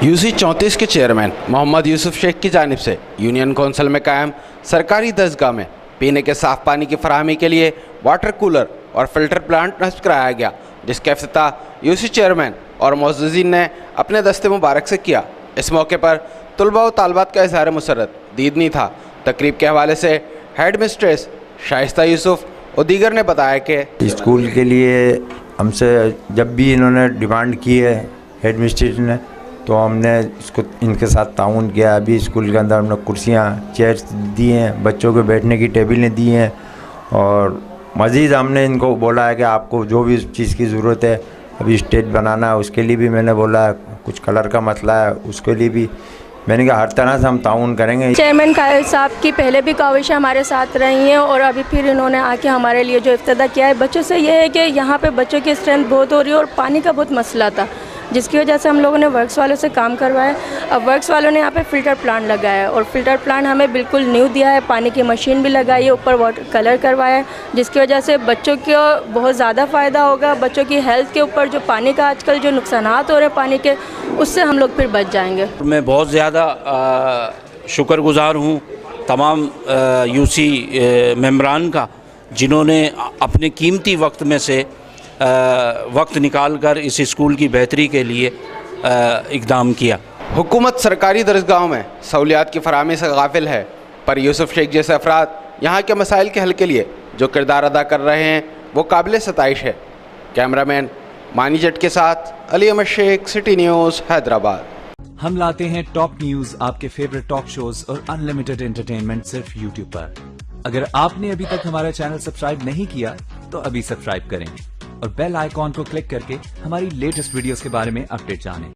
UC 34 के chairman Mohammad Yusuf Sheikh की जानिब से यूनियन कौंसिल में कायम सरकारी दरगाह में पीने के साफ़ पानी की फराहमी के लिए वाटर कूलर और फिल्टर प्लांट नस्ब कराया गया, जिसका इफ्तिताह यूसी चेयरमैन और मुअज़्ज़िज़ीन ने अपने दस्ते मुबारक से किया। इस मौके पर तुलबा व तालबात का इज़हार मुसर्रत दीदनी था। तकरीब के हवाले से हेड मिस्ट्रेस शाइस्ता यूसुफ और दीगर ने बताया कि स्कूल के लिए हमसे जब भी इन्होंने डिमांड की है हेड मिस्ट्रेस ने, तो हमने इसको इनके साथ ताउन किया। अभी स्कूल के अंदर हमने कुर्सियाँ चेयर्स दी हैं, बच्चों के बैठने की टेबलें दी हैं, और मज़ीद हमने इनको बोला है कि आपको जो भी चीज़ की ज़रूरत है, अभी स्टेज बनाना है उसके लिए भी मैंने बोला है, कुछ कलर का मसला है उसके लिए भी मैंने कहा हर तरह से हम ताउन करेंगे। चेयरमैन साहब की पहले भी काविशें हमारे साथ रही हैं और अभी फिर इन्होंने आके हमारे लिए जो इफ्तिदा किया है। बच्चों से ये है कि यहाँ पे बच्चों की स्ट्रेंथ बहुत हो रही है और पानी का बहुत मसला था, जिसकी वजह से हम लोगों ने वर्क्स वालों से काम करवाया। अब वर्क्स वालों ने यहाँ पे फ़िल्टर प्लांट लगाया है और फ़िल्टर प्लांट हमें बिल्कुल न्यू दिया है। पानी की मशीन भी लगाई है, ऊपर वाटर कलर करवाया है, जिसकी वजह से बच्चों को बहुत ज़्यादा फ़ायदा होगा। बच्चों की हेल्थ के ऊपर जो पानी का आजकल जो नुकसानात हो रहे हैं पानी के, उससे हम लोग फिर बच जाएंगे। मैं बहुत ज़्यादा शुक्रगुज़ार हूँ तमाम यूसी मेंबरान का, जिन्होंने अपने कीमती वक्त में से वक्त निकाल कर इस स्कूल की बेहतरी के लिए इक़दाम किया। हुकूमत सरकारी दरगाहों में सहूलियात की फराहमी से गाफिल है, पर यूसुफ शेख जैसे अफराद यहाँ के मसाइल के हल के लिए जो किरदार अदा कर रहे हैं वो काबिल सताइश है। कैमरामैन मानी जट के साथ अली अहमद शेख, सिटी न्यूज़, हैदराबाद। हम लाते हैं टॉप न्यूज, आपके फेवरेट टॉक शोज और अनलिमिटेड एंटरटेनमेंट सिर्फ यूट्यूब पर। अगर आपने अभी तक हमारा चैनल सब्सक्राइब नहीं किया तो अभी सब्सक्राइब करें और बेल आइकॉन को क्लिक करके हमारी लेटेस्ट वीडियोस के बारे में अपडेट जानें।